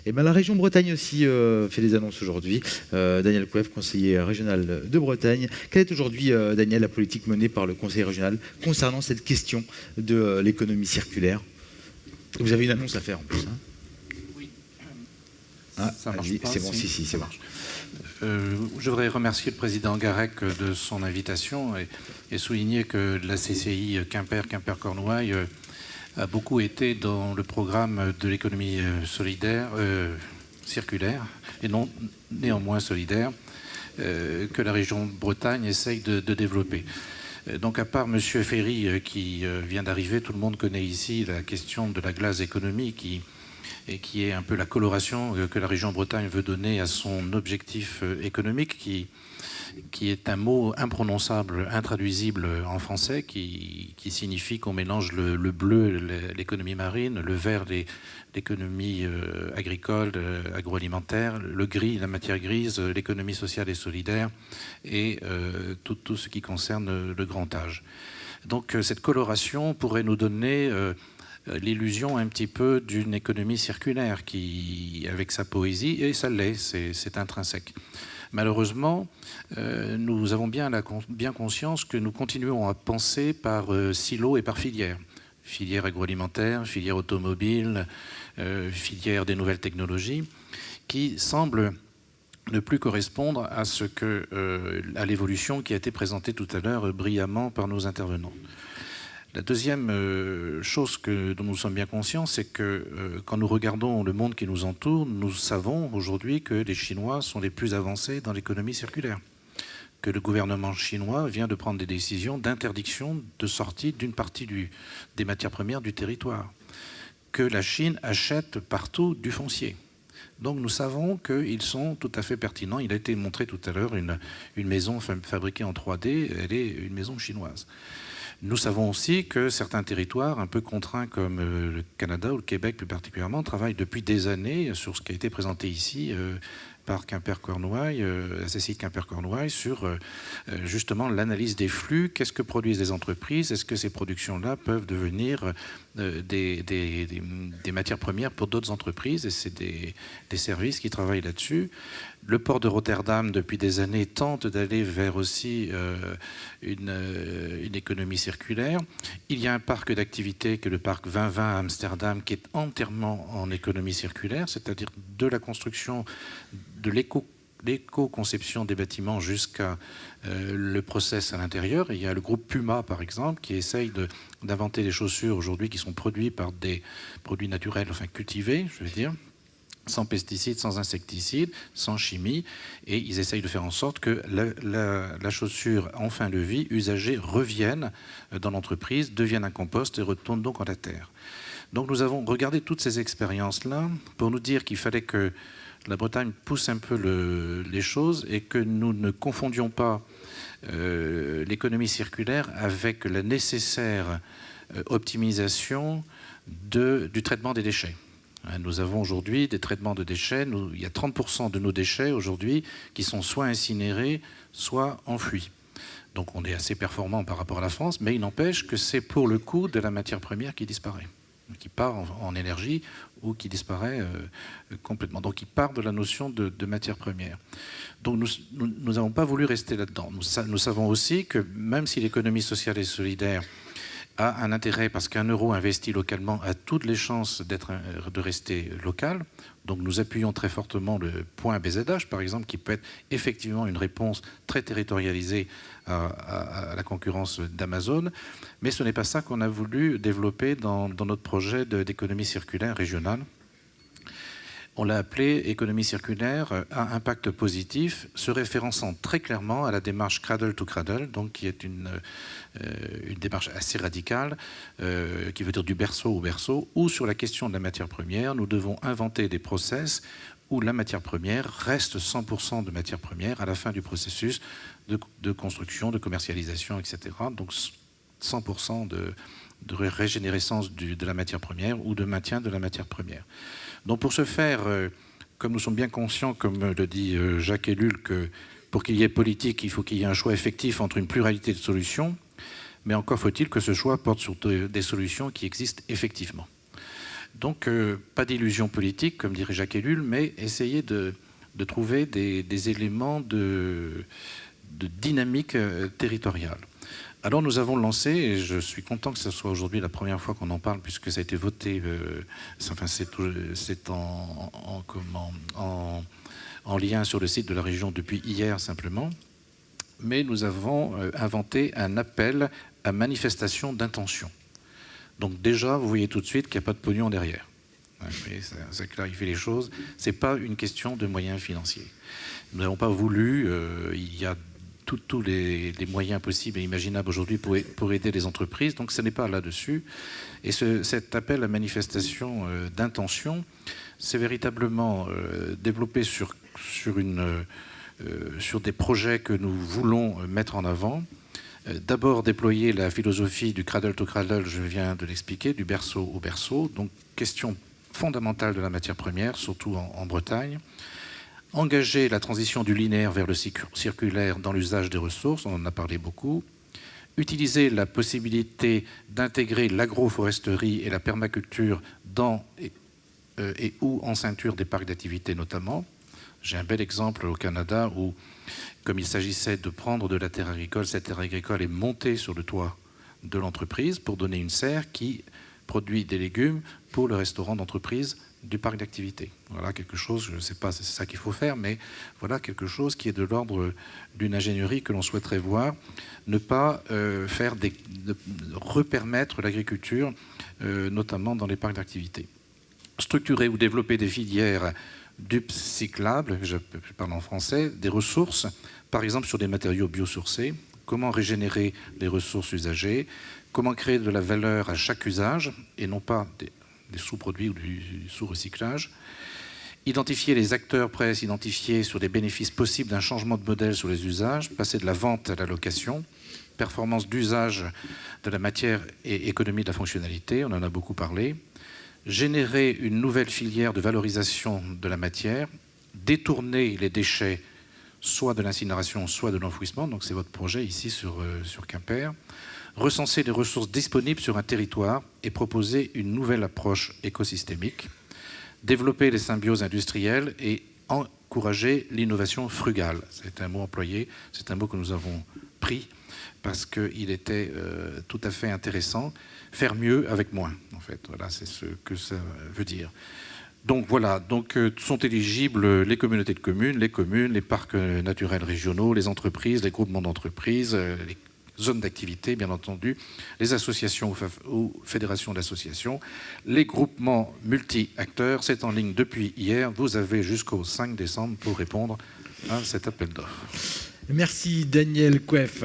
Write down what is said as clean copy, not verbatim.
Et ben, la région Bretagne aussi fait des annonces aujourd'hui. Daniel Couef, conseiller régional de Bretagne. Quelle est aujourd'hui, Daniel, la politique menée par le conseil régional concernant cette question de l'économie circulaire? Vous avez une annonce à faire en plus. Hein. Oui. Ah, c'est bon, si, c'est bon. Je voudrais remercier le président Garec de son invitation et souligner que la CCI Quimper-Cornouailles a beaucoup été dans le programme de l'économie solidaire, circulaire, et non néanmoins solidaire, que la région Bretagne essaye de développer. Donc à part M. Ferry qui vient d'arriver, tout le monde connaît ici la question de la glace économie qui est un peu la coloration que la région Bretagne veut donner à son objectif économique qui est un mot imprononçable, intraduisible en français, qui signifie qu'on mélange le bleu, l'économie marine, le vert, l'économie agricole, agroalimentaire, le gris, la matière grise, l'économie sociale et solidaire, et tout ce qui concerne le grand âge. Donc cette coloration pourrait nous donner l'illusion un petit peu d'une économie circulaire qui, avec sa poésie, et ça l'est, c'est intrinsèque. Malheureusement, nous avons bien conscience que nous continuons à penser par silos et par filières. Filière agroalimentaire, filière automobile, filière des nouvelles technologies, qui semblent ne plus correspondre à l'évolution qui a été présentée tout à l'heure brillamment par nos intervenants. La deuxième chose dont nous sommes bien conscients, c'est que quand nous regardons le monde qui nous entoure, nous savons aujourd'hui que les Chinois sont les plus avancés dans l'économie circulaire, que le gouvernement chinois vient de prendre des décisions d'interdiction de sortie d'une partie des matières premières du territoire, que la Chine achète partout du foncier. Donc nous savons qu'ils sont tout à fait pertinents. Il a été montré tout à l'heure une maison fabriquée en 3D, elle est une maison chinoise. Nous savons aussi que certains territoires un peu contraints comme le Canada ou le Québec plus particulièrement travaillent depuis des années sur ce qui a été présenté ici par Quimper-Cornouailles, la CCI Quimper-Cornouailles, sur justement l'analyse des flux. Qu'est-ce que produisent les entreprises? Est-ce que ces productions-là peuvent devenir des matières premières pour d'autres entreprises? Et c'est des services qui travaillent là-dessus. Le port de Rotterdam, depuis des années, tente d'aller vers aussi une économie circulaire. Il y a un parc d'activités, que le parc 2020 à Amsterdam, qui est entièrement en économie circulaire, c'est-à-dire de la construction, de l'éco-conception des bâtiments jusqu'à le process à l'intérieur. Il y a le groupe Puma, par exemple, qui essaye d'inventer des chaussures aujourd'hui qui sont produites par des produits naturels, enfin cultivés, je veux dire, sans pesticides, sans insecticides, sans chimie, et ils essayent de faire en sorte que la chaussure en fin de vie, usagée, revienne dans l'entreprise, devienne un compost et retourne donc en la terre. Donc nous avons regardé toutes ces expériences-là pour nous dire qu'il fallait que la Bretagne pousse un peu les choses et que nous ne confondions pas l'économie circulaire avec la nécessaire optimisation du traitement des déchets. Nous avons aujourd'hui des traitements de déchets. Il y a 30% de nos déchets aujourd'hui qui sont soit incinérés, soit enfouis. Donc on est assez performant par rapport à la France, mais il n'empêche que c'est pour le coût de la matière première qui disparaît, qui part en énergie ou qui disparaît complètement. Donc il part de la notion de matière première. Donc nous n'avons pas voulu rester là-dedans. Nous savons aussi que même si l'économie sociale et solidaire a un intérêt parce qu'un euro investi localement a toutes les chances de rester local. Donc nous appuyons très fortement le point BZH, par exemple, qui peut être effectivement une réponse très territorialisée à la concurrence d'Amazon. Mais ce n'est pas ça qu'on a voulu développer dans notre projet d'économie circulaire régionale. On l'a appelé économie circulaire à impact positif, se référençant très clairement à la démarche Cradle to Cradle, donc qui est une démarche assez radicale, qui veut dire du berceau au berceau, où sur la question de la matière première, nous devons inventer des process où la matière première reste 100% de matière première à la fin du processus de construction, de commercialisation, etc. Donc 100% de régénérescence de la matière première ou de maintien de la matière première. Donc pour ce faire, comme nous sommes bien conscients, comme le dit Jacques Ellul, que pour qu'il y ait politique, il faut qu'il y ait un choix effectif entre une pluralité de solutions, mais encore faut-il que ce choix porte sur des solutions qui existent effectivement. Donc, pas d'illusion politique, comme dirait Jacques Ellul, mais essayer de trouver des éléments de dynamique territoriale. Alors nous avons lancé, et je suis content que ce soit aujourd'hui la première fois qu'on en parle, puisque ça a été voté, c'est en lien sur le site de la région depuis hier simplement, mais nous avons inventé un appel à manifestation d'intention. Donc déjà, vous voyez tout de suite qu'il n'y a pas de pognon derrière. Ça clarifie les choses. Ce n'est pas une question de moyens financiers. Nous n'avons pas voulu, il y a tous les moyens possibles et imaginables aujourd'hui pour aider les entreprises, donc ce n'est pas là-dessus. Et cet appel à manifestation d'intention, c'est véritablement développé sur des projets que nous voulons mettre en avant. D'abord déployer la philosophie du cradle to cradle, je viens de l'expliquer, du berceau au berceau, donc question fondamentale de la matière première, surtout en Bretagne. Engager la transition du linéaire vers le circulaire dans l'usage des ressources, on en a parlé beaucoup. Utiliser la possibilité d'intégrer l'agroforesterie et la permaculture dans et ou en ceinture des parcs d'activité notamment. J'ai un bel exemple au Canada où, comme il s'agissait de prendre de la terre agricole, cette terre agricole est montée sur le toit de l'entreprise pour donner une serre qui produit des légumes pour le restaurant d'entreprise du parc d'activité. Voilà quelque chose, je ne sais pas si c'est ça qu'il faut faire, mais voilà quelque chose qui est de l'ordre d'une ingénierie que l'on souhaiterait voir, ne pas repermettre l'agriculture, notamment dans les parcs d'activité. Structurer ou développer des filières d'upcyclables, je parle en français, des ressources, par exemple sur des matériaux biosourcés, comment régénérer les ressources usagées, comment créer de la valeur à chaque usage et non pas des sous-produits ou du sous-recyclage, identifier les acteurs prêts à s'identifier sur les bénéfices possibles d'un changement de modèle sur les usages, passer de la vente à la location, performance d'usage de la matière et économie de la fonctionnalité, on en a beaucoup parlé, générer une nouvelle filière de valorisation de la matière, détourner les déchets soit de l'incinération, soit de l'enfouissement, donc c'est votre projet ici sur Quimper, recenser les ressources disponibles sur un territoire et proposer une nouvelle approche écosystémique, développer les symbioses industrielles et encourager l'innovation frugale. C'est un mot employé, c'est un mot que nous avons pris parce qu'il était tout à fait intéressant. Faire mieux avec moins, en fait. Voilà, c'est ce que ça veut dire. Donc voilà, sont éligibles les communautés de communes, les parcs naturels régionaux, les entreprises, les groupements d'entreprises, les zones d'activité, bien entendu, les associations ou fédérations d'associations, les groupements multi-acteurs. C'est en ligne depuis hier. Vous avez jusqu'au 5 décembre pour répondre à cet appel d'offres. Merci Daniel Couef.